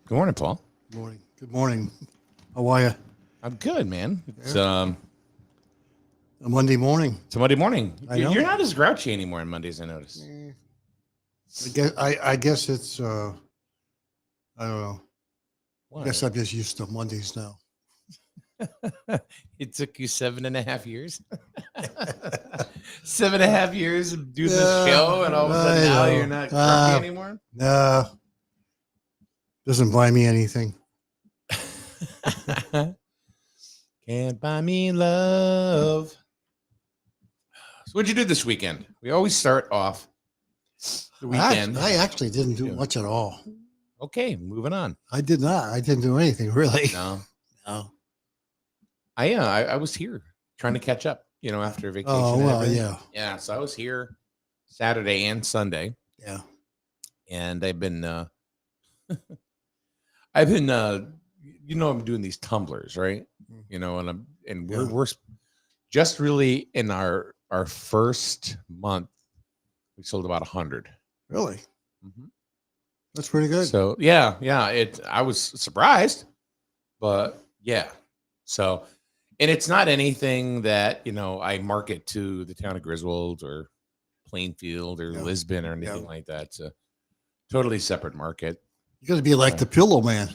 Good morning, Paul. Good morning. Good morning. How are you? I'm good, man. A Monday morning. It's a Monday morning. I know. You're not as grouchy anymore on Mondays, I notice. I guess it's I don't know. I What? guess I'm just used to Mondays now. It took you 7.5 years. 7.5 years of doing this show, and all of a sudden I now know. you're not grumpy anymore. No. Doesn't buy me anything. Can't buy me love. So what'd you do this weekend? We always start off the weekend. I actually didn't do much at all. Okay, moving on. I did not. I didn't do anything really. No, No. I was here trying to catch up. After vacation. Oh and well, everything. yeah. Yeah, so I was here Saturday and Sunday, Yeah. and I've been I'm doing these tumblers, right? And we're just really in our first month, we sold about 100. Really? Mm-hmm. That's pretty good. So yeah, I was surprised, but yeah. So, and it's not anything that I market to the town of Griswold or Plainfield or Lisbon or anything like that. It's a totally separate market. You're going to be like the Pillow Man.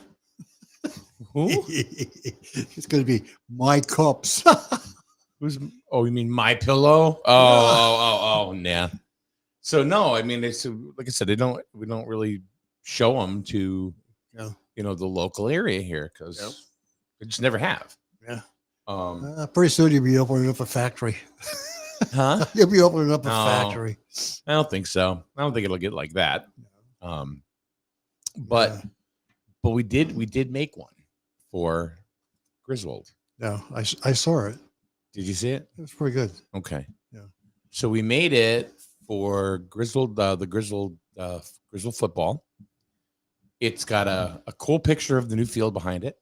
Who? It's going to be My Cups. Oh, you mean My Pillow? Oh, yeah. So no, I mean, it's like I said, we don't really show them to the local area here because we just never have. Yeah. Pretty soon you'll be opening up a factory. Huh? You'll be opening up a factory. I don't think so. I don't think it'll get like that. But we did make one for Griswold. Yeah, I saw it. Did you see it? It was pretty good. Okay. Yeah. So we made it for Griswold, the Griswold football. It's got a cool picture of the new field behind it.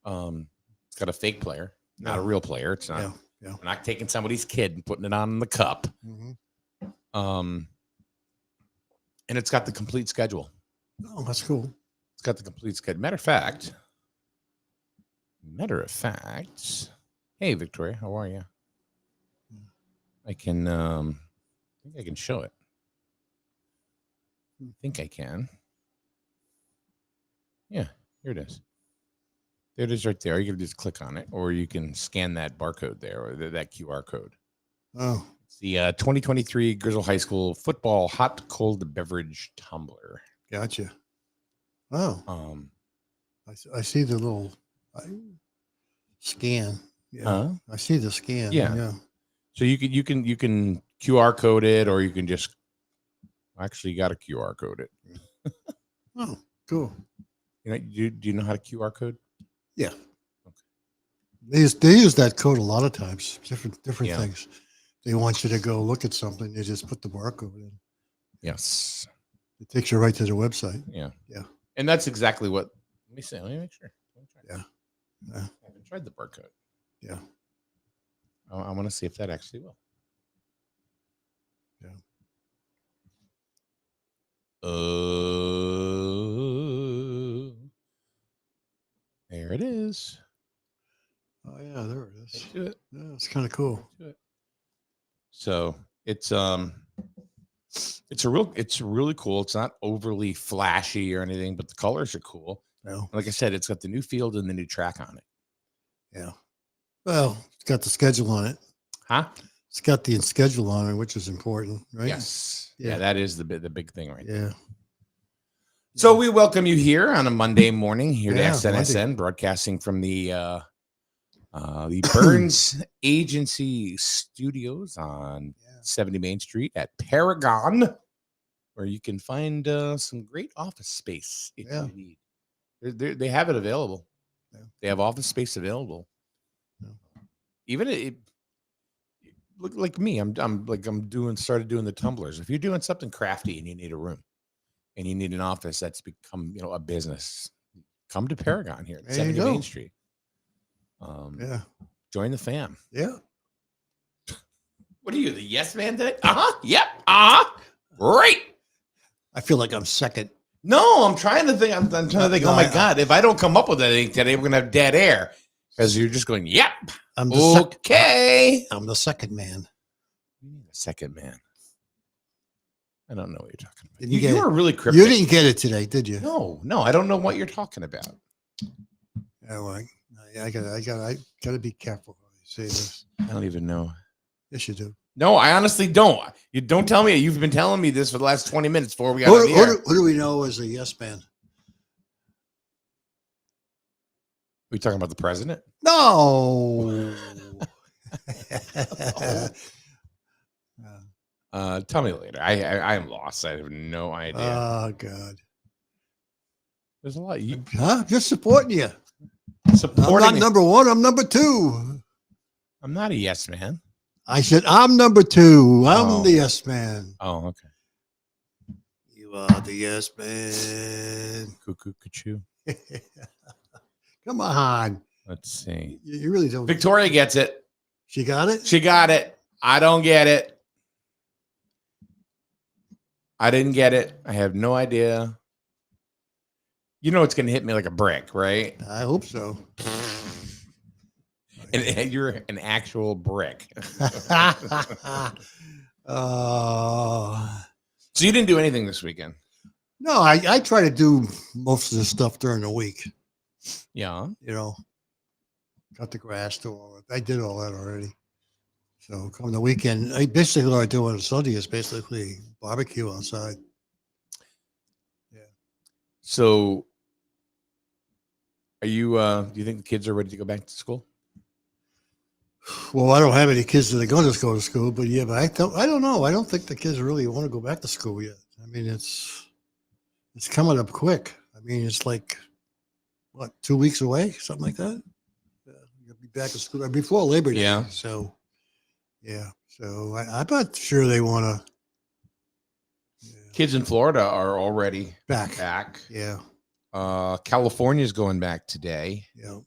It's got a fake player, not a real player. It's not. Yeah. We're not taking somebody's kid and putting it on the cup. Mm-hmm. And it's got the complete schedule. Oh, that's cool. It's got the complete schedule. Matter of fact, hey Victoria, how are you? I can I think I can show it. I think I can. Yeah, here it is. There it is right there. You can just click on it, or you can scan that barcode there, or that QR code. Oh. It's the 2023 Griswold High School football hot cold beverage tumbler. Gotcha. Oh. I see the little scan. Yeah. I see the scan. Yeah. So you can QR code it, or you can just actually got to QR code it. Oh, cool. Do you know how to QR code? Yeah. Okay. They use that code a lot of times. Different things. They want you to go look at something. They just put the barcode in. Yes. It takes you right to their website. Yeah. Yeah. And that's exactly what. Let me see. Let me make sure. Yeah. I haven't tried the barcode. Yeah. I want to see if that actually will. Yeah. There it is. Oh yeah, there it is. Let's do it. Yeah, it's kind of cool. So it's really cool. It's not overly flashy or anything, but the colors are cool. No. Like I said, it's got the new field and the new track on it. Yeah. Well, it's got the schedule on it. Huh? It's got the schedule on it, which is important, right? Yes. Yeah, that is the big thing right there. Yeah. So we welcome you here on a Monday morning here to SNSN, Monday. broadcasting from the Burns Agency Studios on 70 Main Street at Paragon, where you can find some great office space if you need. They have it available. Yeah. They have office space available. Yeah. Even it look like me. I'm started doing the tumblers. If you're doing something crafty and you need a room and you need an office that's become a business, come to Paragon here at 70 Main Street. Join the fam. Yeah. What are you, the yes man today? Yep. Great. I feel like I'm second. No, I'm trying to think. I'm trying to think. No, Oh my God! If I don't come up with anything today, we're gonna have dead air because you're just going. Yep. I'm the Okay. I'm the second man. The second man. I don't know what you're talking about. Did you get You it? are really cryptic. You didn't get it today, did you? No, I don't know what you're talking about. Yeah, well, I gotta be careful when I say this. I don't even know. Yes, you do. No, I honestly don't. You don't tell me. You've been telling me this for the last 20 minutes before we got on the air. Who do we know as a yes man? We talking about the president? No. Tell me later. I am lost. I have no idea. Oh God. There's a lot. You Just supporting you. supporting I'm not me. number one. I'm number two. I'm not a yes man. I said I'm number two. I'm Oh. the yes man. Oh, okay. You are the yes man. Cuckoo, cuckoo. Come on. Let's see. You really don't. Victoria gets it. She got it? She got it. I don't get it. I didn't get it. I have no idea. You know it's going to hit me like a brick, right? I hope so. And you're an actual brick. So you didn't do anything this weekend? No, I try to do most of the stuff during the week. Yeah. You know, cut the grass, do all that. I did all that already. So come the weekend, basically what I do on Sunday is basically barbecue outside. So are you do you think the kids are ready to go back to school? Well, I don't have any kids that are going to go to school, but yeah, but I don't know. I don't think the kids really want to go back to school yet. I mean, it's coming up quick. I mean, it's like what, 2 weeks away, something like that. You'll be back at school before Labor Day. Yeah. So, yeah. So I'm not sure they want to. Kids in Florida are already Back. Yeah. Yeah. California's going back today. Yeah.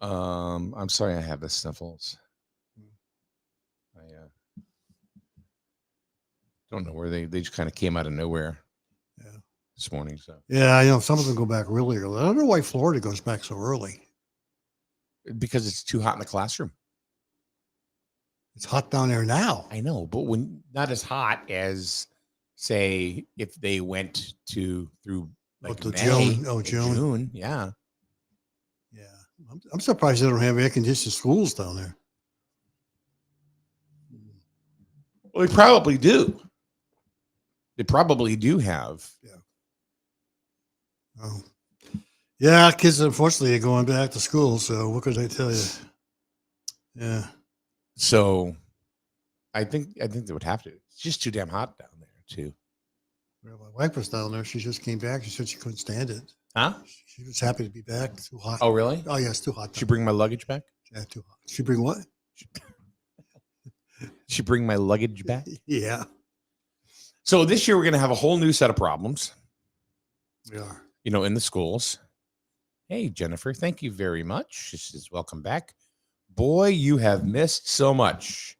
I'm sorry I have the sniffles. I don't know where they just kind of came out of nowhere. Yeah. This morning. So Yeah, I know some of them go back really early. I don't know why Florida goes back so early. because it's too hot in the classroom. It's hot down there now. I know, but when not as hot as say if they went through like to May June. or June. Yeah. Yeah. I'm surprised they don't have air conditioned schools down there. Well, they probably do. They probably do have. Oh. Yeah, kids unfortunately are going back to school, so what could I tell you? Yeah. So I think they would have to. It's just too damn hot down there too. Well, my wife was down there. She just came back. She said she couldn't stand it. Huh? She was happy to be back. Too hot. Oh, really? Oh, yeah, it's too hot. She bring my luggage back? Yeah, too hot. She bring what? She bring my luggage back? Yeah, So this year we're going to have a whole new set of problems, we are. in the schools. Hey, Jennifer, thank you very much. She says, welcome back. Boy, you have missed so much.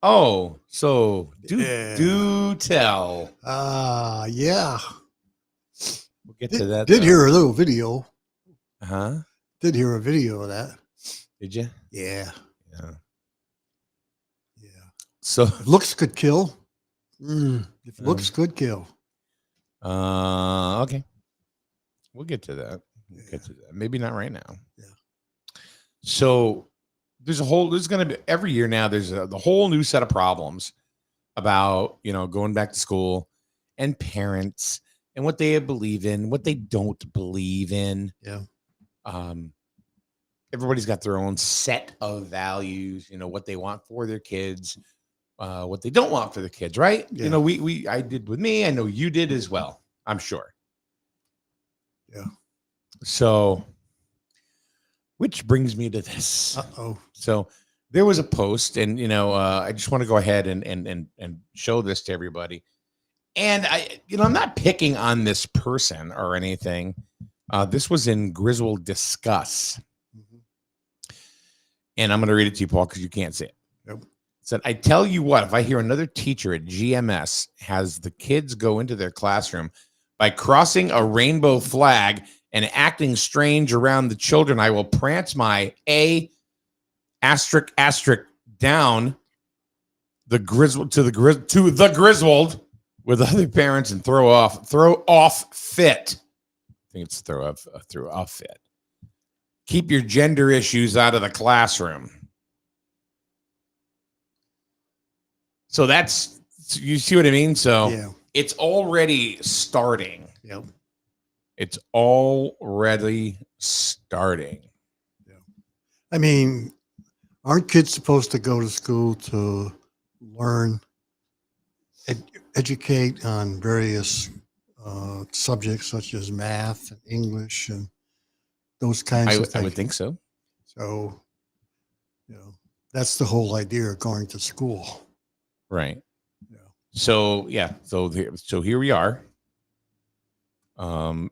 Oh, so do tell. Yeah. We'll get to that. Did hear a little video. Huh? Did hear a video of that. Did you? Yeah. Yeah. Yeah. So, If looks could kill. If looks could kill. okay. We'll get to that. Maybe not right now. Yeah. So there's going to be every year now, there's the whole new set of problems about, going back to school and parents and what they believe in, what they don't believe in. Yeah. Everybody's got their own set of values, what they want for their kids, what they don't want for their kids. Right. Yeah. I did with me. I know you did as well. I'm sure. Yeah. So, which brings me to this. Uh-oh. So there was a post, and I just want to go ahead and show this to everybody. And I'm not picking on this person or anything. This was in Griswold Discuss, Mhm. and I'm going to read it to you, Paul, because you can't see it. Yep. It Said, I tell you what, if I hear another teacher at GMS has the kids go into their classroom by crossing a rainbow flag and acting strange around the children, I will prance my A asterisk asterisk down the Griswold to the Griswold with other parents and throw off fit. I think it's throw off fit. Keep your gender issues out of the classroom. So that's, you see what I mean? So Yeah. it's already starting. Yep. It's already starting. Yeah. I mean, aren't kids supposed to go to school to learn, educate on various subjects such as math and English and those kinds of things? I would think so. So, that's the whole idea of going to school. Right. Yeah. So so here we are. Now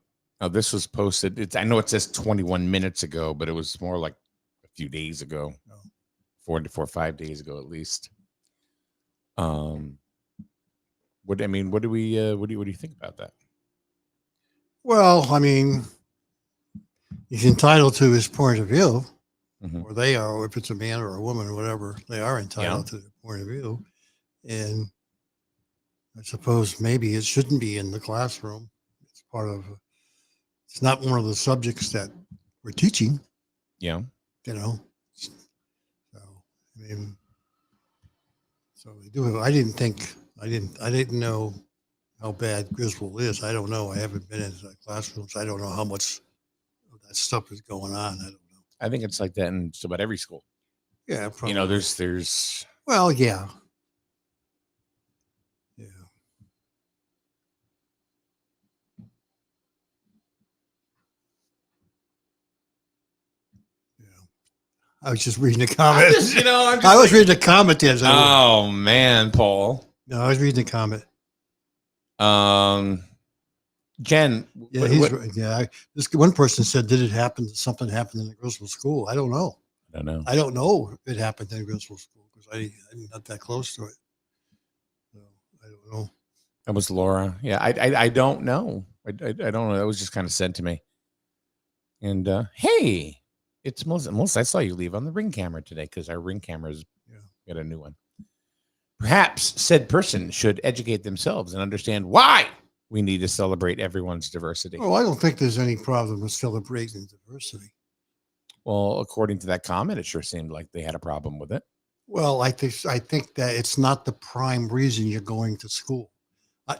this was posted. I know it says 21 minutes ago, but it was more like a few days ago, 4 or 5 days ago at least. What do you think about that? Well, I mean, he's entitled to his point of view, Mhm. or they are, or if it's a man or a woman or whatever, they are entitled to their point of view. And I suppose maybe it shouldn't be in the classroom. It's part of, it's not one of the subjects that we're teaching, Yeah. So, I mean, so they do. I didn't know how bad Griswold is. I don't know. I haven't been into the classrooms. I don't know how much of that stuff is going on. I don't know. I think it's like that in just about every school. Yeah, probably. There's Well, yeah. Yeah. Yeah. I was just reading the comment. I was reading the comment. Oh man, Paul. No, I was reading the comment. Jen. Yeah, this one person said, "Did it happen? Something happened in the Griswold school?" I don't know. I don't know if it happened in Griswold school because I'm not that close to it. So I don't know. That was Laura. Yeah, I don't know. I don't know. That was just kind of sent to me. And hey, it's Melissa. Melissa, I saw you leave on the Ring camera today because our Ring cameras got a new one. Perhaps said person should educate themselves and understand why we need to celebrate everyone's diversity. Oh, I don't think there's any problem with celebrating diversity. Well, according to that comment, it sure seemed like they had a problem with it. Well, I think that it's not the prime reason you're going to school.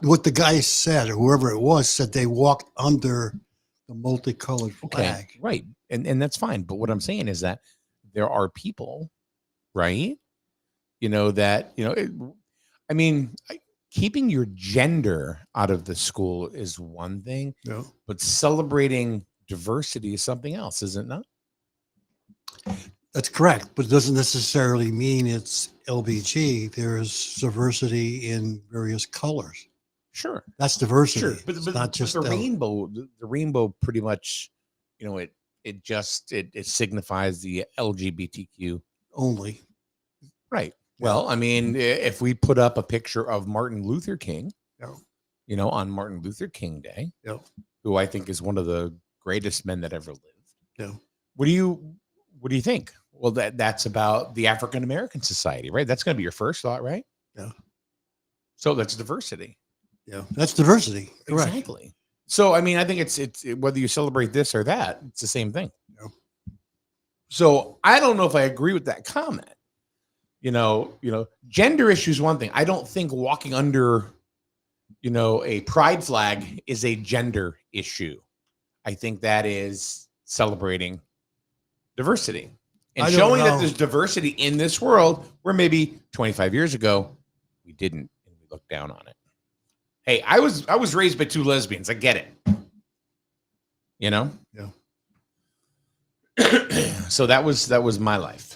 What the guy said, or whoever it was, said they walked under the multicolored flag. Okay, right. And that's fine. But what I'm saying is that there are people, right? Keeping your gender out of the school is one thing, but celebrating diversity is something else, is it not? That's correct, but it doesn't necessarily mean it's LBG. There's diversity in various colors. Sure, that's diversity. Sure, but not just the rainbow. The rainbow pretty much, it signifies the LGBTQ only. Right. Well, I mean, if we put up a picture of Martin Luther King, on Martin Luther King Day, who I think is one of the greatest men that ever lived. What do you think? Well, that's about the African American society, right? That's going to be your first thought, right? Yeah. So that's diversity. Yeah, that's diversity. Correct. Exactly. So, I mean, I think it's whether you celebrate this or that, it's the same thing. Yeah. So I don't know if I agree with that comment. Gender issue is one thing. I don't think walking under, a pride flag is a gender issue. I think that is celebrating diversity and showing that there's diversity in this world where maybe 25 years ago we didn't, and we looked down on it. Hey, I was raised by two lesbians. I get it. Yeah. So that was my life.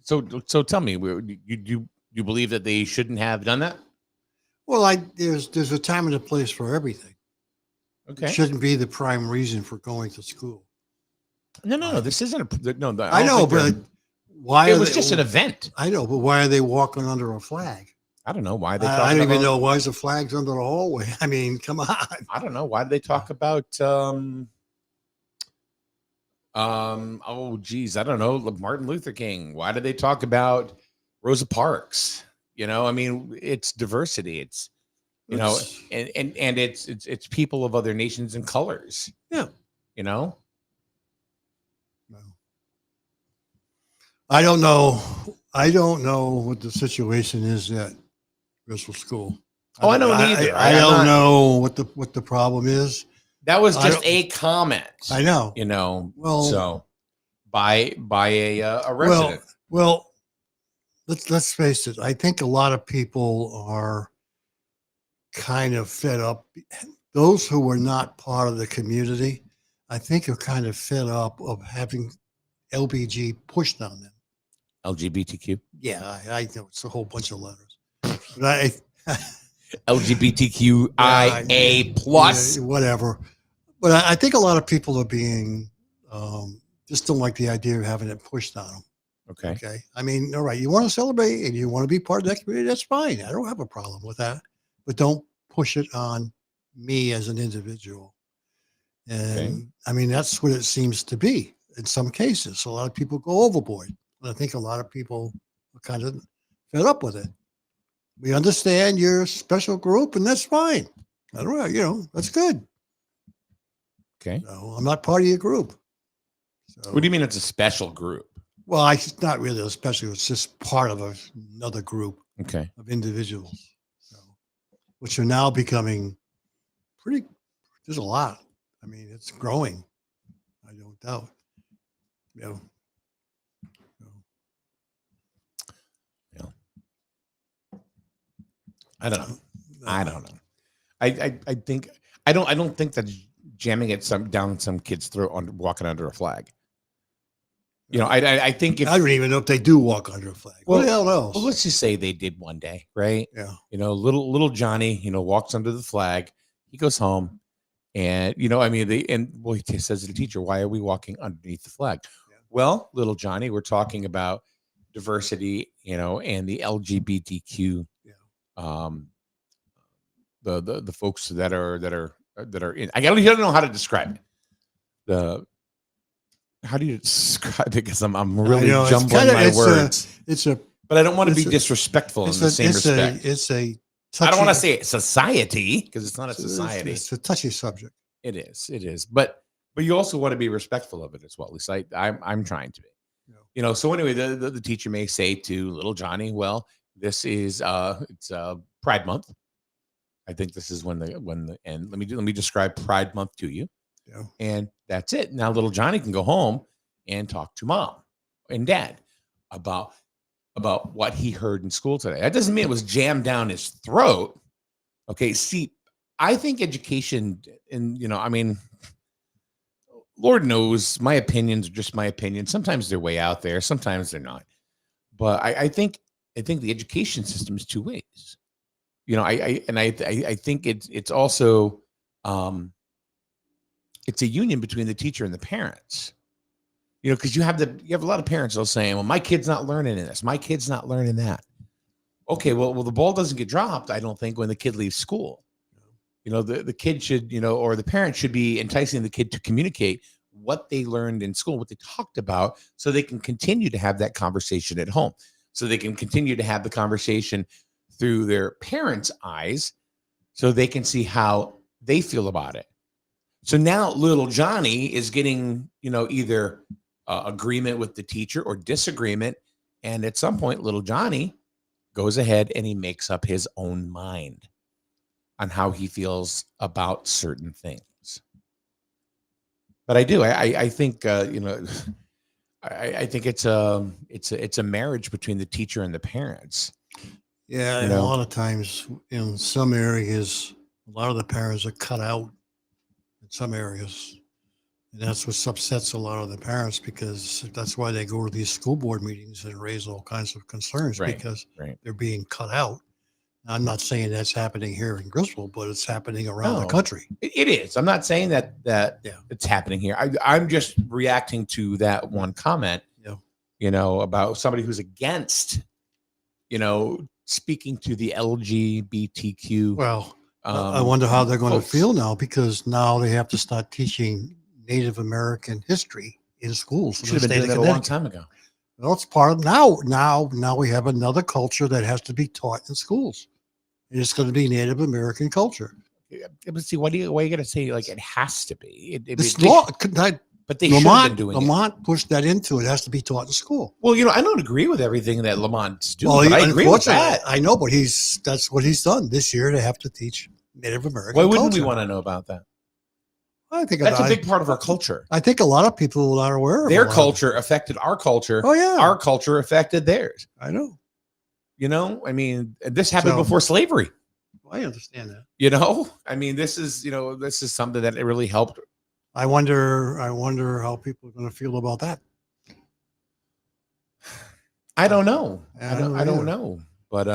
So tell me, you believe that they shouldn't have done that? Well, there's a time and a place for everything. Okay. It shouldn't be the prime reason for going to school. No. This isn't I know, but Why It are was they, just an event. I know, but why are they walking under a flag? I don't know why they. I don't even know why is the flags under the hallway. I mean, come on. I don't know why did they talk about. Oh, geez, I don't know. Martin Luther King. Why did they talk about Rosa Parks? You know, I mean, it's diversity. It's It's- and it's people of other nations and colors. Yeah. You know. no. I don't know. I don't know what the situation is at Bristol School. Oh, I don't either. I I'm don't not- know what the problem is. That was I just don't- a comment. I know. You know. Well- so by a resident. Well, let's face it. I think a lot of people are kind of fed up. Those who were not part of the community, I think, are kind of fed up of having LBG pushed on them. LGBTQ. Yeah, I know it's a whole bunch of letters, but LGBTQIA plus. yeah, whatever. But I think a lot of people are being just don't like the idea of having it pushed on them. Okay. Okay. I mean, all right, you want to celebrate and you want to be part of that community, that's fine. I don't have a problem with that. But don't push it on me as an individual. And Okay. I mean, that's what it seems to be in some cases. A lot of people go overboard. And I think a lot of people are kind of fed up with it. We understand you're a special group, and that's fine. I don't know, that's good. Okay. No, I'm not part of your group. So, What do you mean it's a special group? well, it's not really a special, it's just part of another group Okay. of individuals, so, which are now becoming pretty, there's a lot. I mean, it's growing. I don't doubt. You know, I don't know. I don't know. I think I don't think that jamming it down some kid's throat on walking under a flag. You know, I think if I don't even know if they do walk under a flag. Well- What the hell else? well, let's just say they did one day, right? Yeah. You know, little Johnny, walks under the flag. He goes home, and I mean, he says to the teacher, "Why are we walking underneath the flag?" Yeah. Well, little Johnny, we're talking about diversity, and the LGBTQ, Yeah. The folks that are in. I don't know how to describe it. How do you describe it? Because I'm really know, it's jumbling my words. It's a, But I don't want to be it's a- disrespectful in it's the a, same respect. it's a I don't want to touchy- say society because it's not a it's- society. It's a touchy subject. It is. But you also want to be respectful of it as well. At least I'm trying to be. Yeah. So anyway, the teacher may say to little Johnny, "Well, this is it's Pride Month. I think this is when and let me describe Pride Month to you." Yeah. And that's it. Now little Johnny can go home and talk to mom and dad about what he heard in school today. That doesn't mean it was jammed down his throat. Okay. See, I think education, and I mean, Lord knows my opinions are just my opinion. Sometimes they're way out there, sometimes they're not. But I think the education system is two ways. I think it's also it's a union between the teacher and the parents. Because you have a lot of parents that'll say, "Well, my kid's not learning in this. My kid's not learning that." Okay, well, the ball doesn't get dropped, I don't think, when the kid leaves school. The kid should, or the parent should be enticing the kid to communicate what they learned in school, what they talked about, so they can continue to have that conversation at home. So they can continue to have the conversation through their parents' eyes, so they can see how they feel about it. So now little Johnny is getting, either agreement with the teacher or disagreement. And at some point, little Johnny goes ahead and he makes up his own mind on how he feels about certain things. But I do. I think I think it's a marriage between the teacher and the parents. Yeah, and a lot of times in some areas, a lot of the parents are cut out in some areas. And that's what upsets a lot of the parents, because that's why they go to these school board meetings and raise all kinds of concerns, Right, because right. they're being cut out. I'm not saying that's happening here in Griswold, but it's happening around the No. country. It is. I'm not saying that Yeah. it's happening here. I'm just reacting to that one comment. Yeah. about somebody who's against, speaking to the LGBTQ. Well, I wonder how they're going to folks. feel now, because now they have to start teaching Native American history in schools. in Should the have been state doing of that a long Connecticut. time ago. Well, it's part of now we have another culture that has to be taught in schools. And it's going to be Native American culture. Yeah, but see, why are you going to say like it has to be? This law, but they should have been doing it. Lamont pushed that into it. Has to be taught in school. Well, I don't agree with everything that Lamont's doing. Well, but I agree with that. I know, but that's what he's done this year. They have to teach Native American. Why wouldn't culture. we want to know about that? I think That's a big part of our culture. I think a lot of people are aware of Their a lot of culture affected our culture. it. Oh yeah, Our culture affected theirs. I know. I mean, this happened So- before slavery. I understand that. I mean, this is something that it really helped. I wonder how people are going to feel about that. I don't know. I I don't don't either. know. But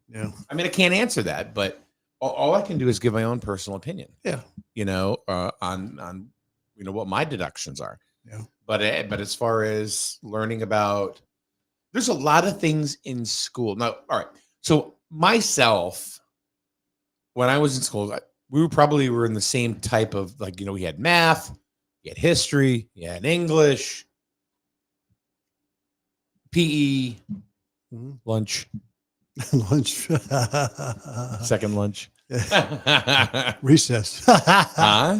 Yeah. I mean, I can't answer that, but all I can do is give my own personal opinion. Yeah. On what my deductions are. Yeah. But as far as learning about, there's a lot of things in school. Now, all right. So myself, when I was in school, we probably were in the same type of we had math, we had history, we had English, PE, Mhm. lunch, Lunch. second lunch. Recess. Huh?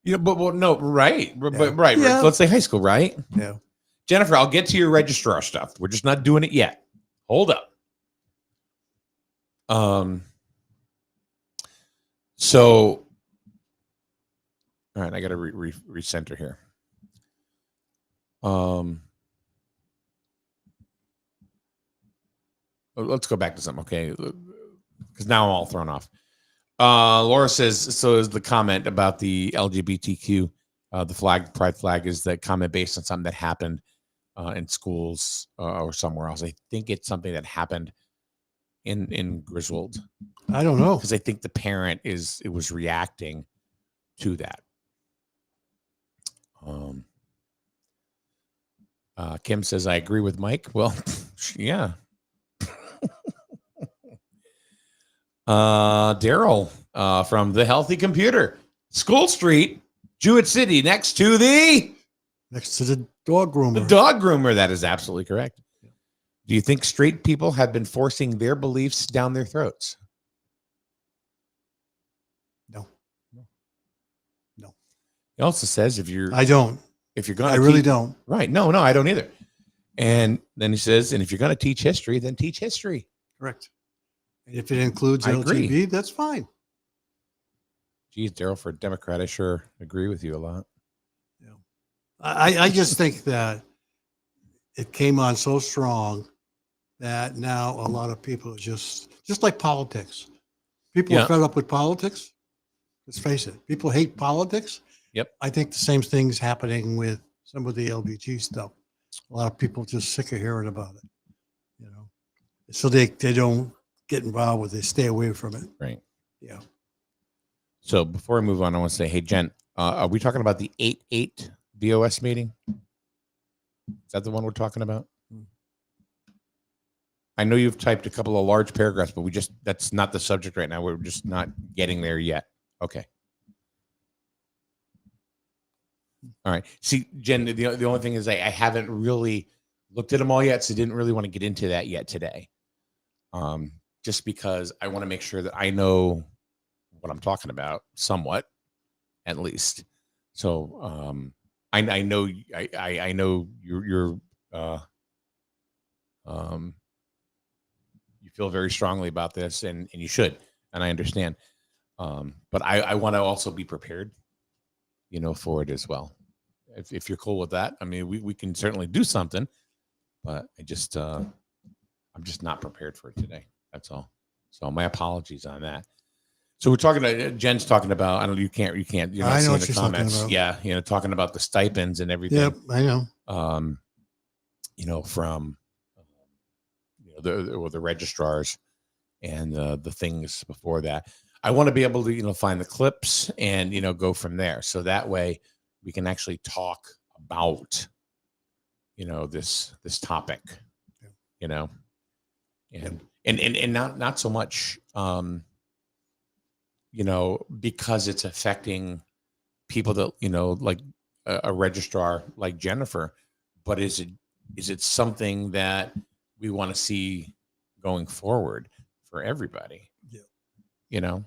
But no, right. But Yeah. right. Yeah. Let's say high school, right? Yeah. Jennifer, I'll get to your registrar stuff. We're just not doing it yet. Hold up. So, all right, I got to recenter here. Let's go back to something, okay? Because now I'm all thrown off. Laura says, so is the comment about the LGBTQ, the pride flag, is that comment based on something that happened in schools or somewhere else? I think it's something that happened in Griswold, I don't know. because I think the parent was reacting to that. Kim says, I agree with Mike. Well, yeah. Daryl from The Healthy Computer, School Street, Jewett City, next to the dog groomer. dog groomer. That is absolutely correct. Do you think straight people have been forcing their beliefs down their throats? No. He also says I don't. if you're going I really don't. Right. No, I don't either. And then he says, and if you're going to teach history, then teach history. Correct. And if it includes I agree. LGB, that's fine. Geez, Daryl, for a Democrat, I sure agree with you a lot. Yeah. I just think that it came on so strong that now a lot of people are just like politics. People Yeah. are fed up with politics. Let's face it. People hate politics. Yep. I think the same thing's happening with some of the LBG stuff. A lot of people just sick of hearing about it, so they don't get involved with it. They stay away from it. Right. Yeah. So before I move on, I want to say, hey, Jen, are we talking about the 8/8 BOS meeting? Is that the one we're talking about? I know you've typed a couple of large paragraphs, but that's not the subject right now. We're just not getting there yet. Okay. All right. See, Jen, the only thing is I haven't really looked at them all yet, so didn't really want to get into that yet today. Just because I want to make sure that I know what I'm talking about somewhat, at least. So I know I know you're you feel very strongly about this, and you should, and I understand. But I want to also be prepared, for it as well. If you're cool with that, I mean, we can certainly do something, but I'm just not prepared for it today. That's all. So my apologies on that. So we're talking about, Jen's talking about, I don't know, you can't, you're not I know seeing what the you're talking comments. about. Yeah. Talking about the stipends and everything. Yep, I know. From the registrars and the things before that. I want to be able to find the clips and go from there, so that way we can actually talk about, this topic, Yeah. And not so much, because it's affecting people that, like a registrar like Jennifer, but is it something that we want to see going forward for everybody? Yeah. And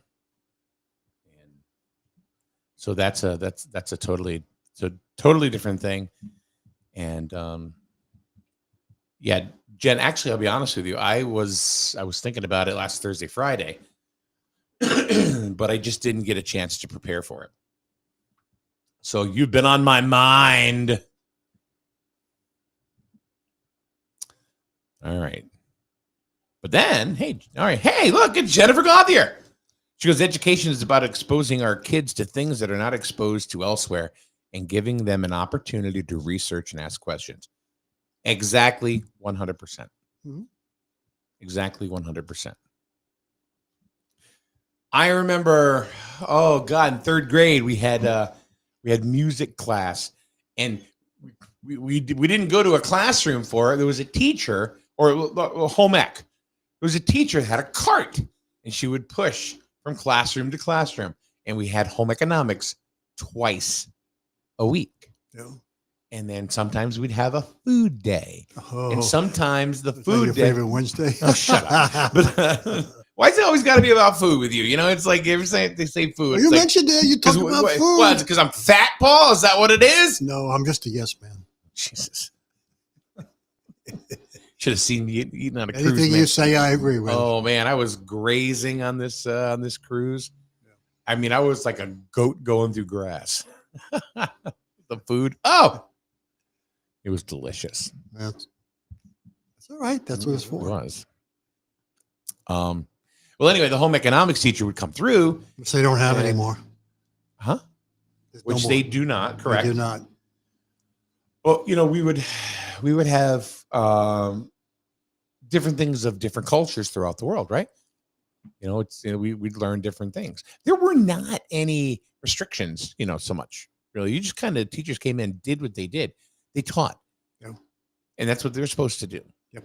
so that's a totally different thing. And yeah, Jen, actually, I'll be honest with you, I was thinking about it last Thursday, Friday, but I just didn't get a chance to prepare for it. So you've been on my mind. All right. But then, hey, all right. Hey, look, it's Jennifer Gauthier. She goes, education is about exposing our kids to things that are not exposed to elsewhere and giving them an opportunity to research and ask questions. Exactly 100%. Mhm. Exactly 100%. I remember, oh God, in third grade we had music class, and we didn't go to a classroom for it. There was a teacher or home ec. There was a teacher that had a cart, and she would push from classroom to classroom, and we had home economics twice a week. Yeah. And then sometimes we'd have a food day, Oh, and sometimes the is that food your day. favorite Wednesday? Oh, shut up! But why is it always got to be about food with you? It's like every time they say food. Well, It's you like, mentioned it. You talked about food. What? Because I'm fat, Paul? Is that what it is? No, I'm just a yes man. Jesus. Should have seen me eating on a cruise. Anything Man. you say, I agree with. Oh man, I was grazing on this cruise. Yeah. I mean, I was like a goat going through grass. The food, it was delicious. That's all right. That's what it's for. It was. Well, anyway, the home economics teacher would come through. Which they don't have anymore. Huh? There's Which no they do not. Correct. They do not. Well, we would have different things of different cultures throughout the world, right? We'd learn different things. There were not any restrictions, so much. Really, you just kind of teachers came in, did what they did. They taught, and that's what they're supposed to do. Yep.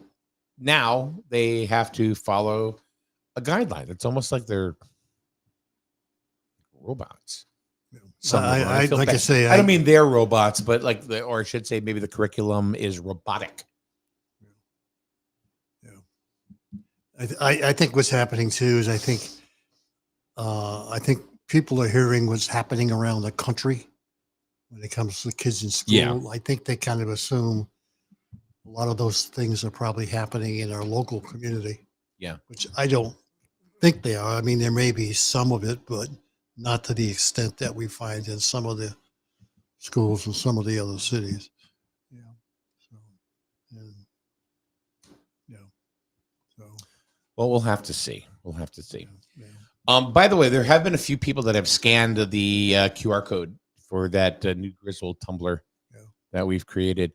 Now they have to follow a guideline. It's almost like they're robots. I don't mean they're robots, but or I should say, maybe the curriculum is robotic. Yeah. I think what's happening too is I think people are hearing what's happening around the country when it comes to kids in school. Yeah. I think they kind of assume a lot of those things are probably happening in our local community. Yeah. Which I don't think they are. I mean, there may be some of it, but not to the extent that we find in some of the schools in some of the other cities. Yeah. So, well, we'll have to see. Yeah. By the way, there have been a few people that have scanned the QR code for that new Griswold tumbler that we've created.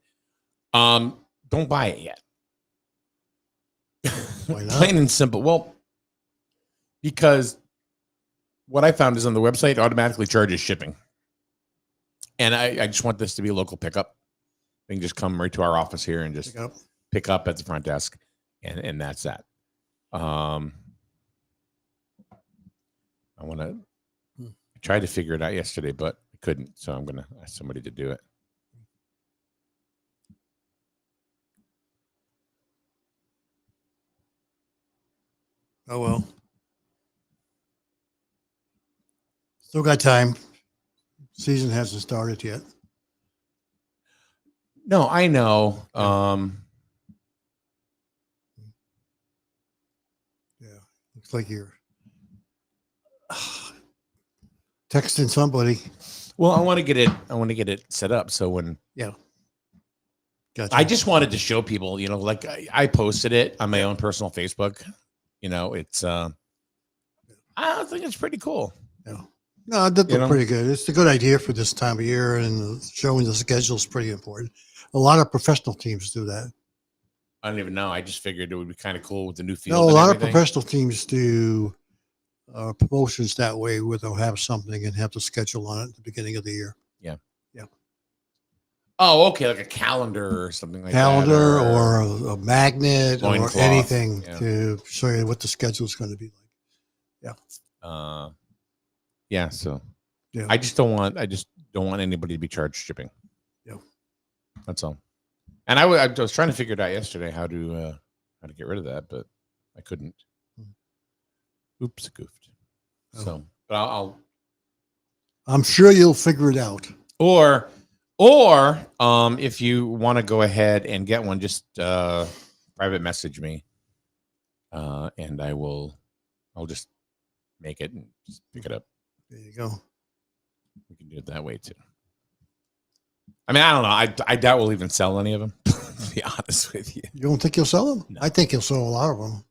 Don't buy it yet. Why not? Plain and simple. Well, because what I found is on the website automatically charges shipping. And I just want this to be a local pickup. They can just come right to our office here and just pick up at the front desk. And that's that. I want to try to figure it out yesterday, but I couldn't. So I'm going to ask somebody to do it. Oh, well. Still got time. Season hasn't started yet. No, I know. Yeah. Looks like you're texting somebody. Well, I want to get it set up. So when, Gotcha. I just wanted to show people, like I posted it on my own personal Facebook. It's, I think it's pretty cool. Yeah. No, it did look pretty good. It's a good idea for this time of year, and showing the schedule is pretty important. A lot of professional teams do that. I don't even know. I just figured it would be kind of cool with the new field. No, a lot of professional teams do promotions that way, where they'll have something and have the schedule on it at the beginning of the year. Yeah. Yeah. Oh, okay, like a calendar or something like calendar that. or a magnet or Loincloth, anything yeah. to show you what the schedule is going to be like. Yeah. So Yeah. I just don't want anybody to be charged shipping. Yeah. That's all. And I was trying to figure it out yesterday how to get rid of that, but I couldn't. Oops, goofed. Oh. So, but I'm sure you'll figure it out. Or if you want to go ahead and get one, just private message me, and I'll just make it and just pick it up. There you go. We can do it that way too. I mean, I don't know. I doubt we'll even sell any of them. To be honest with you, You don't think you'll sell them? No. I think you'll sell a lot of them.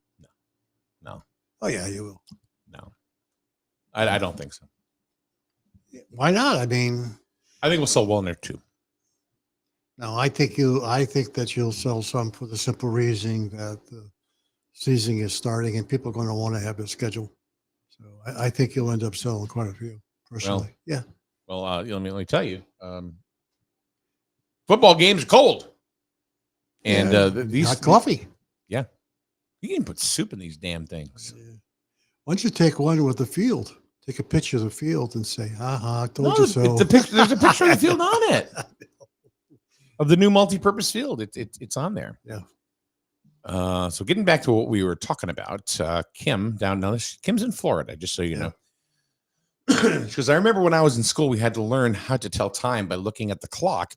No. Oh yeah, you will. No, I don't think so. Why not? I mean, I think we'll sell one or two. no, I think that you'll sell some for the simple reason that the season is starting and people are going to want to have a schedule. So I think you'll end up selling quite a few personally. Yeah. Well, let me tell you, football games are cold, and these hot coffee. Yeah, you can put soup in these damn things. Yeah. Why don't you take one with the field? Take a picture of the field and say, "Ha I told you so." There's a picture of the field on it of the new multi-purpose field. It's on there. Yeah. So getting back to what we were talking about, Kim Kim's in Florida, just so you know. Because I remember when I was in school, we had to learn how to tell time by looking at the clock.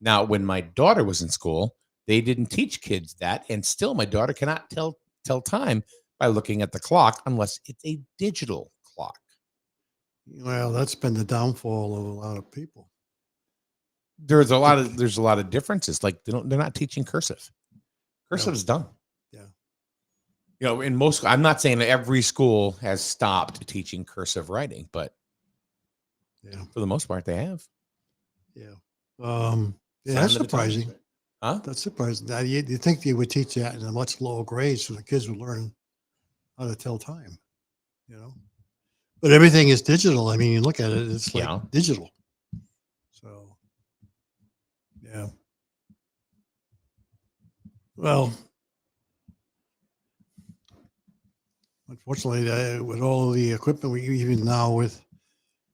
Now, when my daughter was in school, they didn't teach kids that, and still my daughter cannot tell time by looking at the clock unless it's a digital clock. Well, that's been the downfall of a lot of people. There's a lot of differences. Like they're not teaching cursive. Cursive is done. Yeah. You know, in most, I'm not saying that every school has stopped teaching cursive writing, but for the most part, they have. Yeah. That's surprising. Huh? That's surprising. Now, you think they would teach that in a much lower grade so the kids would learn how to tell time, you know? But everything is digital. I mean, you look at it, it's like digital. So, yeah. Well, unfortunately, with all the equipment we even now with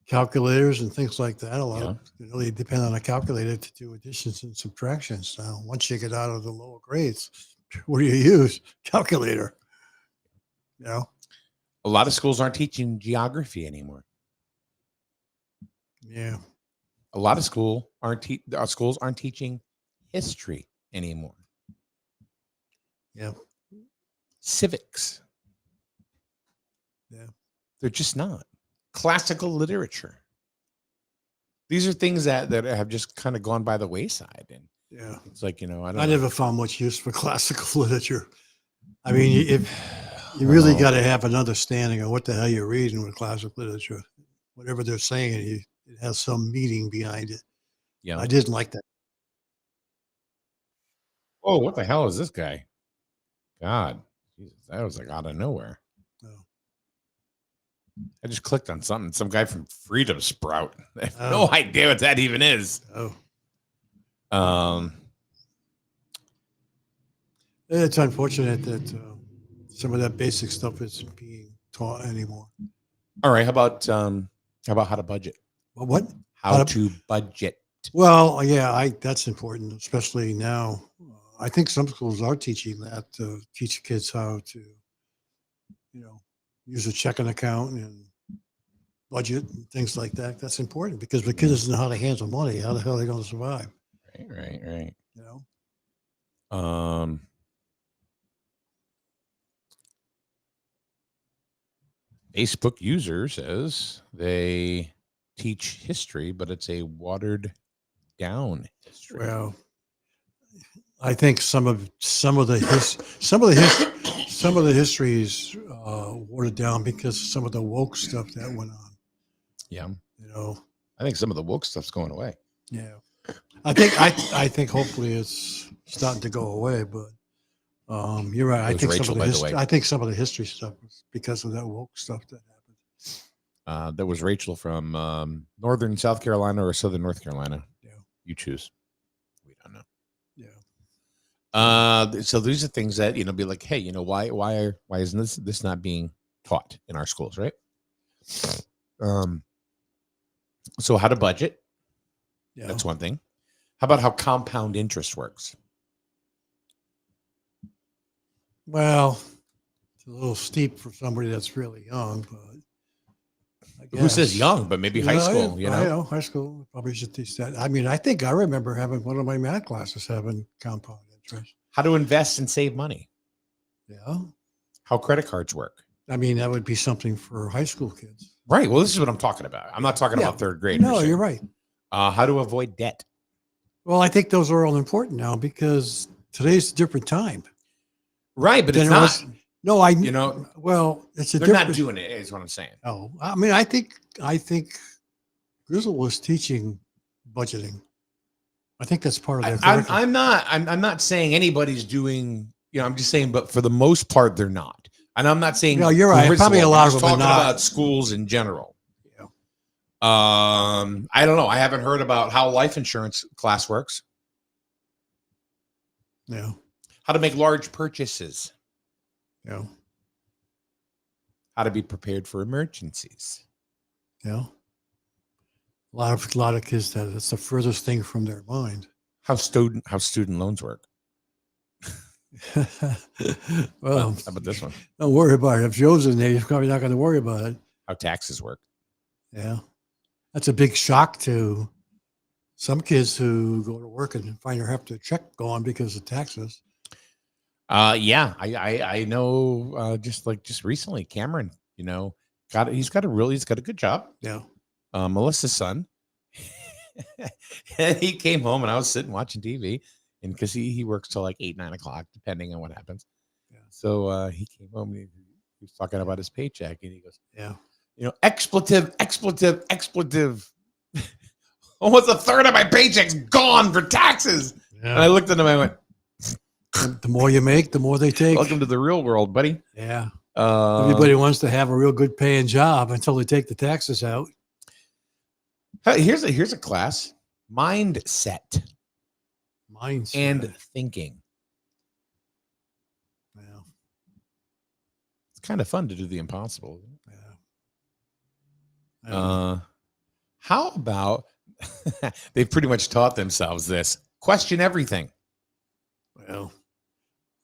calculators and things like that, a lot they depend on a calculator to do additions and subtractions. Now, once you get out of the lower grades, what do you use? Calculator. You know, a lot of schools aren't teaching geography anymore. Yeah, a lot of schools aren't teaching history anymore. Yeah, civics. Yeah, they're just not. Classical literature. These are things that have just kind of gone by the wayside, and it's like, I never found much use for classical literature. I mean, if you really got to have an understanding of what the hell you're reading with classical literature, whatever they're saying, it has some meaning behind it. Yeah, I didn't like that. Oh, what the hell is this guy? God, Jesus, that was like out of nowhere. I just clicked on something. Some guy from Freedom Sprout. I have no idea what that even is. It's unfortunate that some of that basic stuff isn't being taught anymore. All right. How about how to budget? What? How to budget? Well, yeah, that's important, especially now. I think some schools are teaching that to teach kids how to, use a checking account and budget and things like that. That's important because the kid doesn't know how to handle money. How the hell are they going to survive? Right. Facebook user says they teach history, but it's a watered down history. Well, I think some of the history is watered down because of some of the woke stuff that went on. Yeah, I think some of the woke stuff's going away. Yeah, I think hopefully it's starting to go away. But you're right. I think some of the history stuff was because of that woke stuff that happened. That was Rachel from northern South Carolina or southern North Carolina. Yeah, you choose. So these are things that, be like, hey, why isn't this not being taught in our schools, right? So how to budget, Yeah. that's one thing. How about how compound interest works? Well, it's a little steep for somebody that's really young, but I Who says guess. young, but maybe high school, I know high school probably should teach that. I mean, I think I remember having one of my math classes having compound interest. How to invest and save money, Yeah. how credit cards work. I mean, that would be something for high school kids. Right. Well, this is what I'm talking about. I'm not talking Yeah. about third graders. No, you're right. How to avoid debt. Well, I think those are all important now because today's a different time. Right, but than it's it not. was- No, Well, it's a they're different. not doing it, is what I'm saying. Oh, I mean, I think Grizzle was teaching budgeting. I think that's part of their curriculum. I'm not saying anybody's doing. I'm just saying, but for the most part, they're not. And I'm not saying. No, you're right. Grizzle, Probably a I'm lot just of them are talking not. about schools in general. Yeah. I don't know. I haven't heard about how life insurance class works. Yeah. How to make large purchases. Yeah. How to be prepared for emergencies. Yeah. A lot of kids that's the furthest thing from their mind. How student loans work. Well, How about this one? don't worry about it. If Joe's in there, you're probably not going to worry about it. How taxes work. Yeah. That's a big shock to some kids who go to work and find their half their check gone because of taxes. Yeah, I know. Just recently, Cameron, he's got a good job. Yeah. Melissa's son. And he came home and I was sitting watching TV, and because he works till like 8-9 o'clock, depending on what happens. Yeah. So he came home and he was talking about his paycheck, and he goes, Yeah. expletive. Almost a third of my paycheck's gone for taxes. Yeah. And I looked at him, I went, The more you make, the more they take. welcome to the real world, buddy. Yeah. Everybody wants to have a real good paying job until they take the taxes out. Here's a class: mindset Mindset. and thinking. Yeah. It's kind of fun to do the impossible. Yeah. How about they've pretty much taught themselves this: question everything. Well,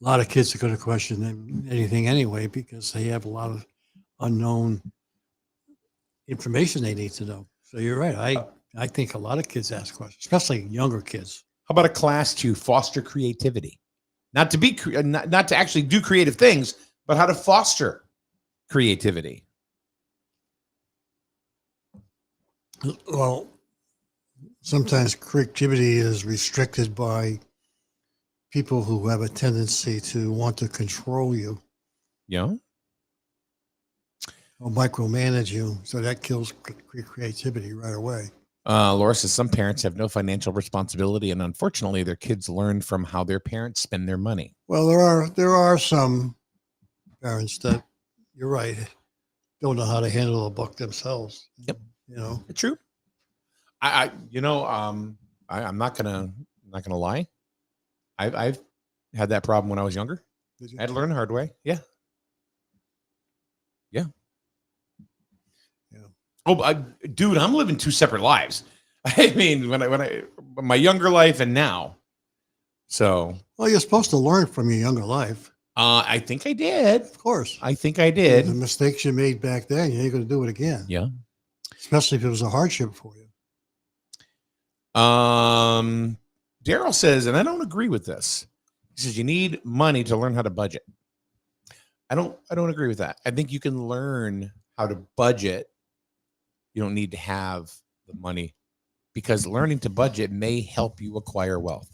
a lot of kids are going to question anything anyway because they have a lot of unknown information they need to know. So you're right. I think a lot of kids ask questions, especially younger kids. How about a class to foster creativity? Not to actually do creative things, but how to foster creativity. Well, sometimes creativity is restricted by people who have a tendency to want to control you or micromanage you. So that kills creativity right away. Laura says some parents have no financial responsibility, and unfortunately, their kids learn from how their parents spend their money. Well, there are some parents that, you're right, don't know how to handle a buck themselves. Yep. True. I'm not gonna lie. I've had that problem when I was younger. Did you? I had to learn the hard way. Yeah. Oh, dude, I'm living two separate lives. I mean, when I my younger life and now. So, Well, you're supposed to learn from your younger life. I think I did. Of course. I think I The did. mistakes you made back then, you ain't going to do it again. Yeah. Especially if it was a hardship for you. Daryl says, and I don't agree with this. He says you need money to learn how to budget. I don't agree with that. I think you can learn how to budget. You don't need to have the money, because learning to budget may help you acquire wealth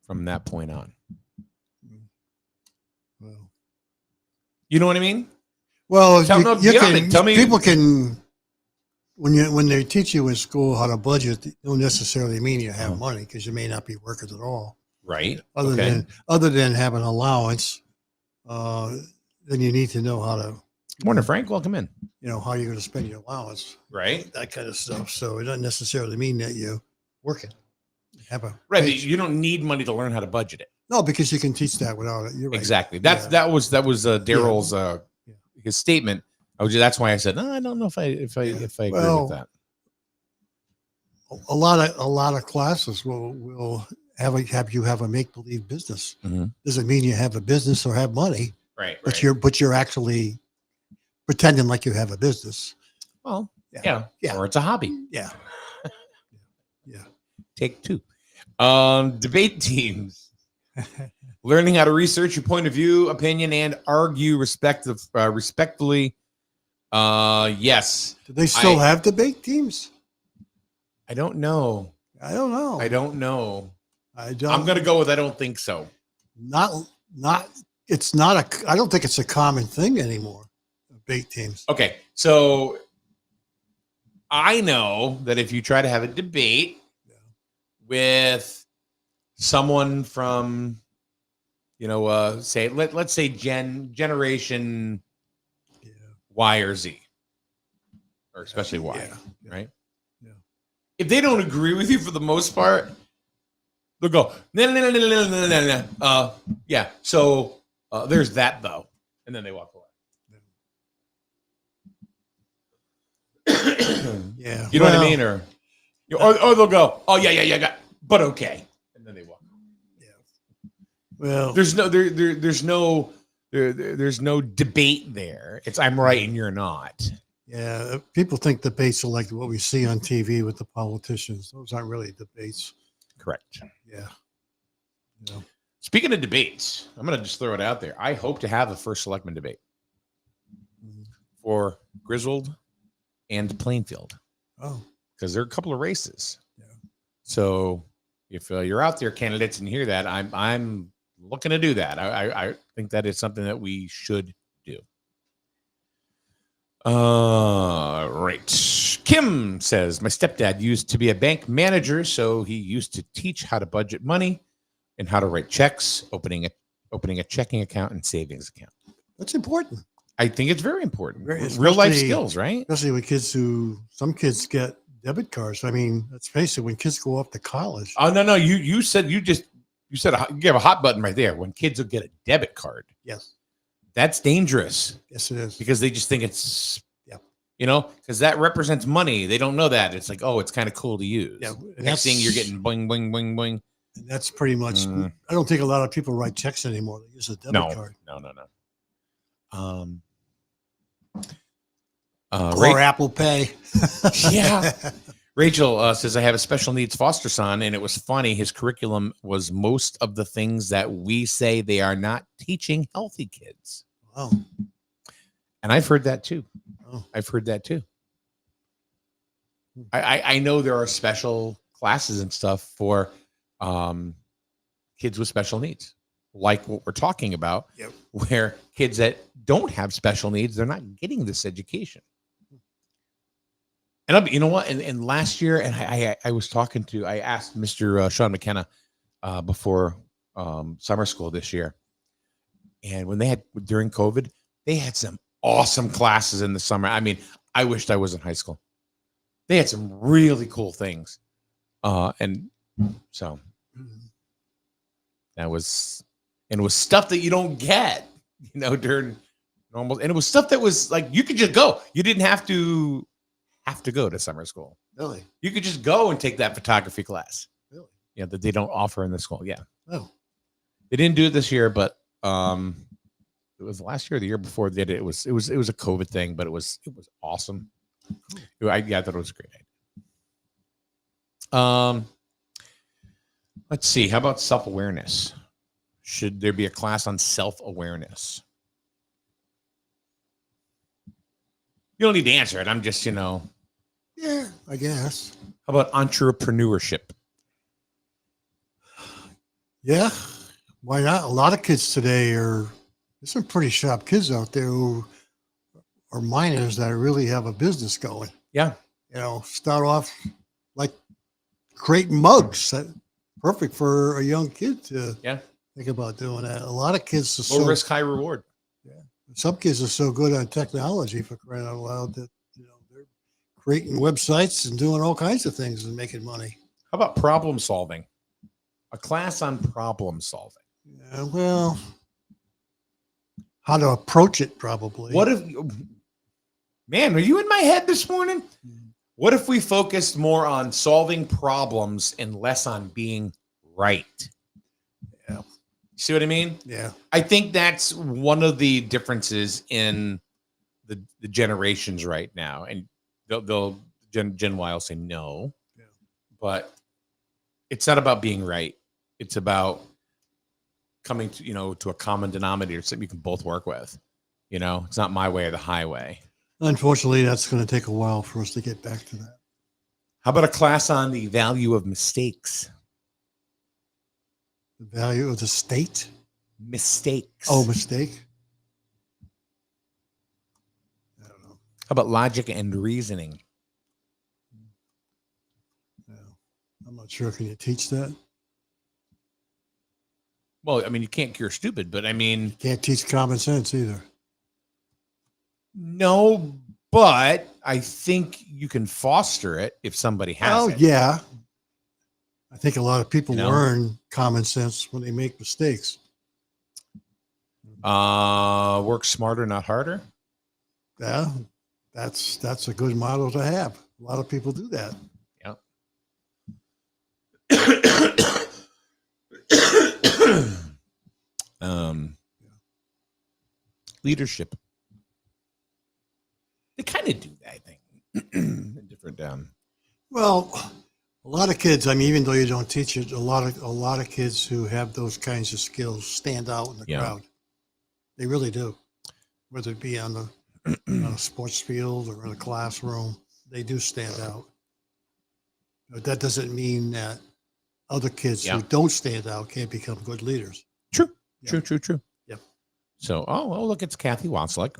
from that point on. Well, You know what I mean? Well, Tell me. People can, when they teach you in school how to budget, they don't necessarily mean you have money, because you may not be working at all. Right. Other than having allowance, then you need to know how to. Morning, Frank. Welcome in. How you're going to spend your allowance, Right. that kind of stuff. So it doesn't necessarily mean that you're working. have a Right. But page. you don't need money to learn how to budget it. No, because you can teach that without it. You're right. Exactly. Yeah. That was Daryl's his statement. That's why I said, no, I don't know if I agree Well, with that. A lot of classes will have you have a make believe business. Mm-hmm. Doesn't mean you have a business or have money, Right. but you're actually pretending like you have a business. Well, yeah. Or it's a hobby. Yeah. Yeah. Take 2. Debate teams. Learning how to research your point of view, opinion, and argue respectfully. Yes. Do they still have debate teams? I don't know. I don't know. I don't know. I don't. I'm going to go with I don't think so. It's not I don't think it's a common thing anymore. Debate teams. Okay. So I know that if you try to have a debate with someone from, say, let's say generation Y or Z, or especially Y, right? Yeah. If they don't agree with you for the most part, they'll go, no. Yeah. So there's that though. And then they walk away. Yeah. You know what I mean? Or they'll go, oh yeah, but okay. And then they walk away. Yeah. Well, There's no debate there. It's I'm right and you're not. yeah. People think debates are like what we see on TV with the politicians. Those aren't really debates. Correct. Yeah. Speaking of debates, I'm going to just throw it out there. I hope to have a first selectman debate for Griswold and Plainfield. Oh, because there are a couple of races. Yeah. So if you're out there, candidates, and hear that, I'm looking to do that. I think that is something that we should do. Right. Kim says, my stepdad used to be a bank manager, so he used to teach how to budget money and how to write checks, opening a checking account and savings account. That's important. I think it's very important. Very- Real life especially- skills, right? Especially with kids some kids get debit cards. I mean, let's face it, when kids go off to college. Oh no, you said you have a hot button right there. When kids will get a debit card, Yes. that's dangerous Yes, it is. because they just think it's, Yeah. because that represents money. They don't know that. It's like, oh, it's kind of cool to use. Yeah. Next thing you're getting boing, boing, boing, boing. And that's pretty much, Mm. I don't think a lot of people write checks anymore. They use a debit card. No. Or Apple Pay. Yeah. Rachel says, I have a special needs foster son, and it was funny. His curriculum was most of the things that we say they are not teaching healthy kids. Oh, And I've heard that too. Oh. I've heard that too. I know there are special classes and stuff for kids with special needs, like what we're talking about, Yep. where kids that don't have special needs, they're not getting this education. And you know what? And last year, and I was talking to, I asked Mr. Sean McKenna before summer school this year. And when they had, during COVID, they had some awesome classes in the summer. I mean, I wished I was in high school. They had some really cool things. And so that was, and it was stuff that you don't get, during normal. And it was stuff that was like, you could just go. You didn't have to go to summer school. really? You could just go and take that photography class. Really? Yeah, that they don't offer in the school. Yeah. Oh, They didn't do it this year, but it was last year or the year before they did it. It was a COVID thing, but it was awesome. I thought it was a great idea. Let's see. How about self-awareness? Should there be a class on self-awareness? You don't need to answer it. I'm just, How yeah, I guess. about entrepreneurship? Yeah, why not? A lot of kids today there's some pretty sharp kids out there who are minors that really have a business going. Yeah. Start off like creating mugs. Perfect for a young kid to think about doing that. A lot of kids are Low risk, high reward. some kids are so good on technology, for crying out loud, that they're creating websites and doing all kinds of things and making money. How about problem solving? A class on problem solving. Yeah, well, how to approach it, probably. What if, man, are you in my head this morning? What if we focused more on solving problems and less on being right? Yeah. See what I mean? Yeah. I think that's one of the differences in the generations right now. And they'll Gen Y will say no, Yeah. but it's not about being right. It's about coming to, to a common denominator that you can both work with. It's not my way or the highway. Unfortunately, that's going to take a while for us to get back to that. How about a class on the value of mistakes? The value of the state. Mistakes. Oh, mistake. I don't know. How about logic and reasoning? Yeah. I'm not sure. Can you teach that? Well, I mean, you can't cure stupid, but I mean, Can't teach common sense either. no, but I think you can foster it if somebody has Oh, it. yeah. I think a lot of people You know? learn common sense when they make mistakes. Work smarter, not harder. Yeah, that's a good model to have. A lot of people do that. Leadership. They kind of do that, I think. Different. Well, a lot of kids. I mean, even though you don't teach it, a lot of kids who have those kinds of skills stand out in the Yeah. crowd. They really do. Whether it be on a sports field or in a classroom, they do stand out. But that doesn't mean that other kids Yeah. who don't stand out can't become good leaders. True. Yeah. True. Yep. So, look, it's Kathy Wasselick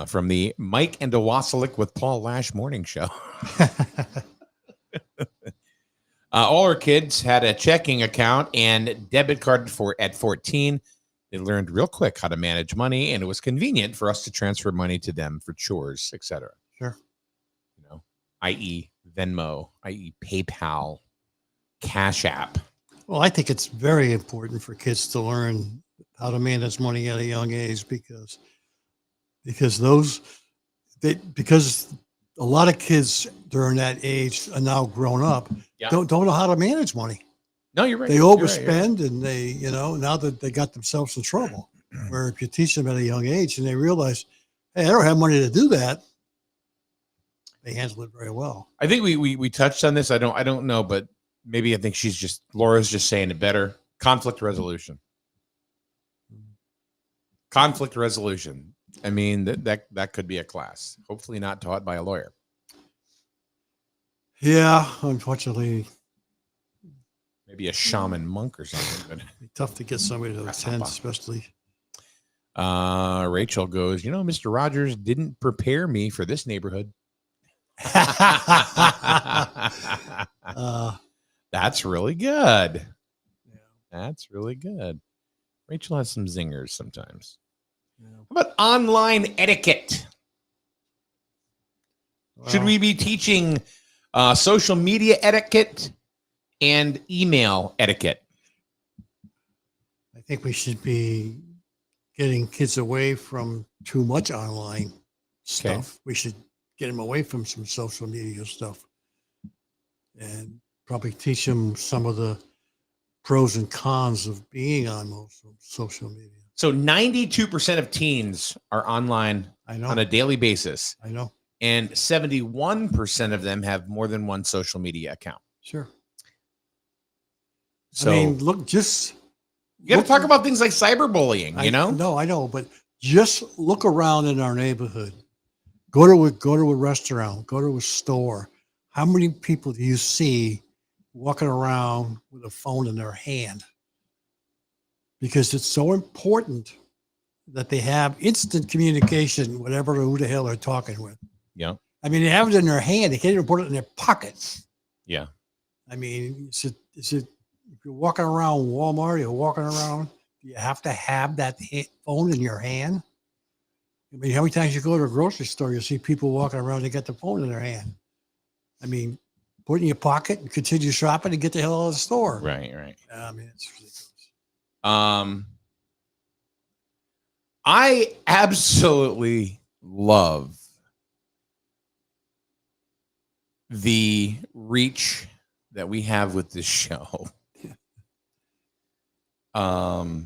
from the Mike and a Wasselick with Paul Lash morning show. All our kids had a checking account and debit card at 14. They learned real quick how to manage money, and it was convenient for us to transfer money to them for chores, etc. Sure. I.e. Venmo, i.e. PayPal, Cash App. Well, I think it's very important for kids to learn how to manage money at a young age because a lot of kids during that age are now grown up, Yeah. don't know how to manage money. No, you're right. They You're right, overspend and they, now that they got themselves in trouble. Where if you teach them at a young age and they realize, hey, I don't have money to do that, they handle it very well. I think we touched on this. I don't know, but maybe I think Laura's just saying it better. Conflict resolution. Conflict resolution. I mean, that could be a class. Hopefully not taught by a lawyer. Yeah, unfortunately, Maybe a shaman monk or something. But it'd be tough to get somebody to That's attend, not fun. especially. Rachel goes, Mr. Rogers didn't prepare me for this neighborhood. That's really good. Yeah. That's really good. Rachel has some zingers sometimes. Yeah. How about online etiquette? Should Well, we be teaching social media etiquette and email etiquette? I think we should be getting kids away from too much online stuff. We should get them away from some social media stuff and probably teach them some of the pros and cons of being on most of social media. So 92% of teens are online I know. on a daily basis, I know. and 71% of them have more than one social media account. Sure. So I mean, look, just you got to look- talk about things like cyberbullying, No, I know, but just look around in our neighborhood. Go to a restaurant, go to a store. How many people do you see walking around with a phone in their hand? Because it's so important that they have instant communication, who the hell they're talking with. Yeah. I mean, they have it in their hand. They can't even put it in their pockets. Yeah. I mean, is it if you're walking around Walmart, you're walking around, do you have to have that phone in your hand? I mean, how many times you go to a grocery store, you see people walking around, they got the phone in their hand. I mean, put it in your pocket, and continue shopping, and get the hell out of the store. Right, right. I mean, it's ridiculous. I absolutely love the reach that we have with this show. Uh-oh.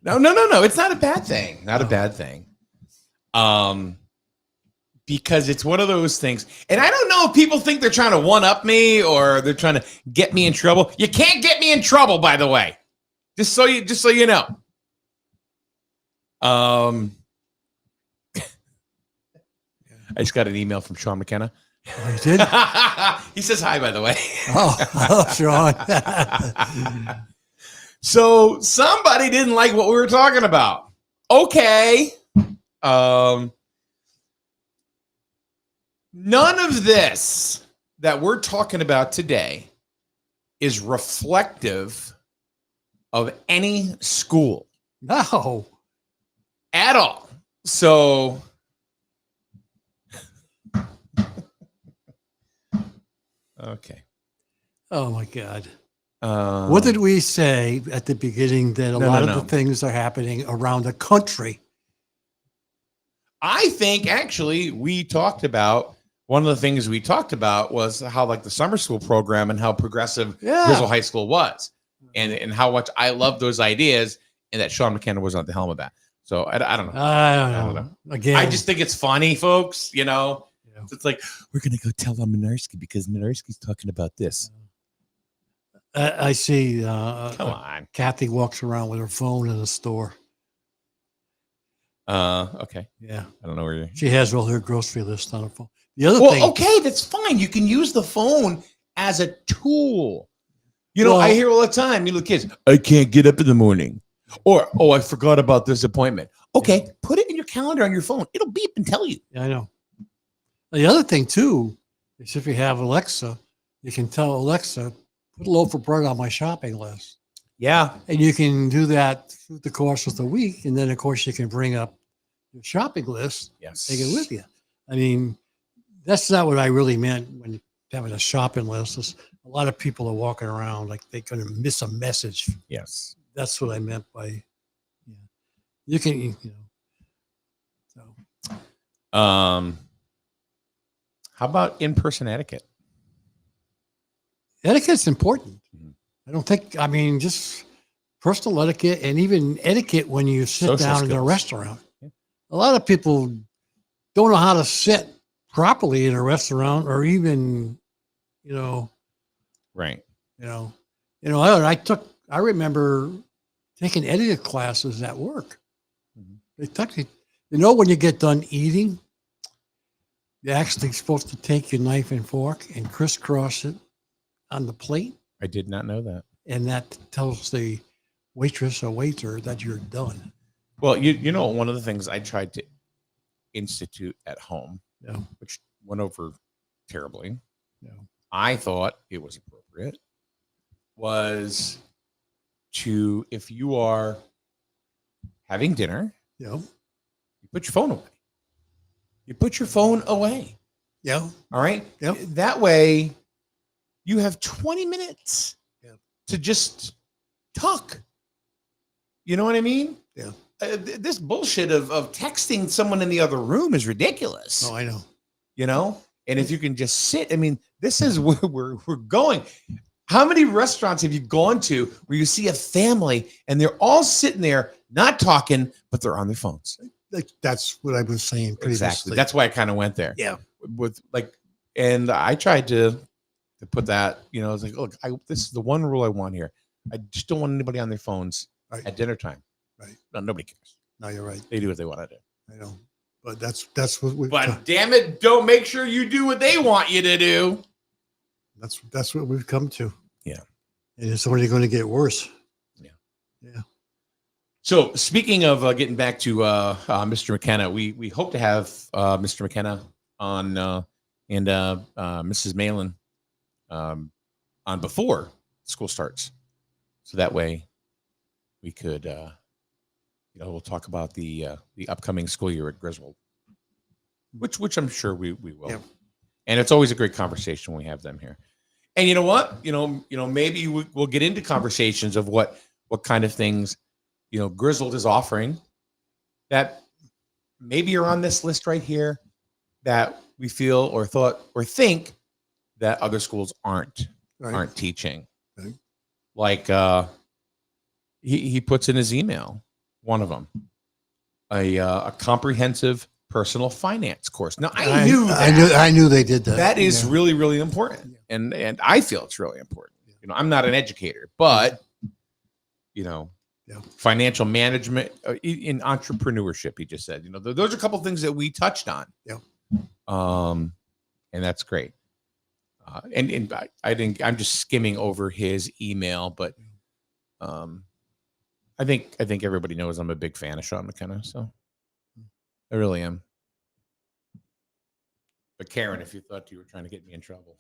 No. It's not a bad thing. Not a bad thing. Because it's one of those things. And I don't know if people think they're trying to one up me or they're trying to get me in trouble. You can't get me in trouble, by the way. Just so you know. I just got an email from Sean McKenna. Oh, you did? He says hi, by the way. Oh, Sean. So somebody didn't like what we were talking about. Okay. None of this that we're talking about today is reflective of any school No. at all. So okay. Oh, my God. What What did we say at the beginning that a lot of no. the things are happening around the country? I think actually we talked about one of the things we talked about was how like the summer school program and how progressive Yeah. Grizzle High School was, and how much I love those ideas, and that Sean McKenna was at the helm of that. So I don't know. I don't don't know. know. Again, I just think it's funny, folks. You know, Yeah. it's like we're gonna go tell on Minarski because Minarski's talking about this. I see Come on. Kathy walks around with her phone in the store. Okay. Yeah. I don't know where you're. She has all her grocery list on her phone. The other Well, thing, okay, that's fine. You can use the phone as a tool. You know, Well- I hear all the time, you little kids, I can't get up in the morning. Or, oh, I forgot about this appointment. Okay, put it in your calendar on your phone. It'll beep and tell you. I know. The other thing too is if you have Alexa, you can tell Alexa, put a loaf of bread on my shopping list. Yeah. And you can do that through the course of the week. And then, of course, you can bring up your shopping list, Yes. take it with you. I mean, that's not what I really meant when having a shopping list. Is a lot of people are walking around like they're going to miss a message. Yes. That's what I meant by, yeah. You can, you know. So How about in-person etiquette? etiquette's important. Mhm. I don't think, I mean, just personal etiquette and even etiquette when you sit Social down in a skills. restaurant. Yeah. A lot of people don't know how to sit properly in a restaurant or even, you know, Right. I remember taking etiquette classes at work. Mhm. They took you, when you get done eating, you're actually supposed to take your knife and fork and crisscross it on the plate. I did not know that. And that tells the waitress or waiter that you're done. Well, you know, one of the things I tried to institute at home, Yeah. which went over terribly, Yeah. I thought it was appropriate, was to, if you are having dinner, Yeah. you put your phone away. You put your phone away. Yeah. All right. Yep. That way you have 20 minutes Yep. to just talk. You know what I mean? Yeah. This bullshit of texting someone in the other room is ridiculous. Oh, I know. You know? And if you can just sit, I mean, this is where we're going. How many restaurants have you gone to where you see a family and they're all sitting there not talking, but they're on their phones? That's what I was saying previously. Exactly. That's why I kind of went there. Yeah. With like, and I tried to put that, you know, I was like, look, this is the one rule I want here. I just don't want anybody on their phones Right. at dinner time. Right. No, nobody cares. No, you're right. They do what they want to do. I know. But that's what we But damn it, don't make sure you do what they want you to do. that's what we've come to. Yeah. And it's only going to get worse. So speaking of getting back to Mr. McKenna, we hope to have Mr. McKenna on and Mrs. Malin on before school starts, so that way we could we'll talk about the upcoming school year at Griswold, which I'm sure we will. Yep. And it's always a great conversation when we have them here. And you know what? Maybe we'll get into conversations of what kind of things, Griswold is offering that maybe are on this list right here that we feel or thought or think that other schools aren't teaching. Right. Like he puts in his email, one of them, a comprehensive personal finance course. Now I knew they did that. That is really, really important. And I feel it's really important. I'm not an educator, but financial management in entrepreneurship, he just said, those are a couple of things that we touched on. Yeah. And that's great. And I think I'm just skimming over his email, but I think everybody knows I'm a big fan of Sean McKenna, so I really am. But Karen, if you thought you were trying to get me in trouble.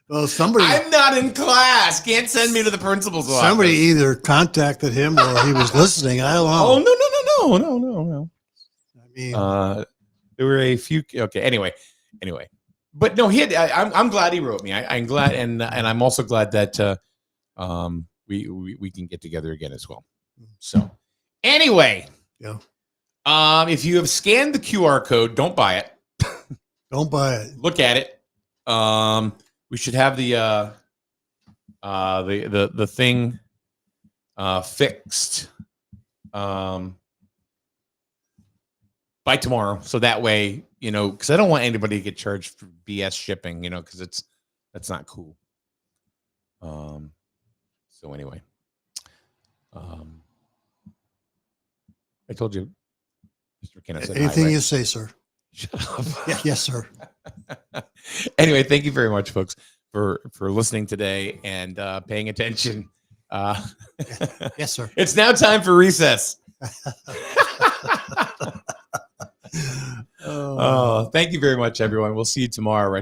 Well, I'm not in class. Can't send me to the principal's office. Somebody either contacted him or he was listening. I don't know. Oh, no. I mean, there were a few. Okay. Anyway, but no, I'm glad he wrote me. I'm glad, and I'm also glad that we can get together again as well. So, anyway, yeah. If you have scanned the QR code, don't buy it. Don't buy it. Look at it. We should have the thing fixed by tomorrow, so that way, because I don't want anybody to get charged for BS shipping, because that's not cool. So anyway, I told you, Mr. McKenna said anything hi, right? you say, sir. Shut up. Yes, sir. Anyway, thank you very much, folks, for listening today and paying attention. Yes, sir. It's now time for recess. Thank you very much, everyone. We'll see you tomorrow, right?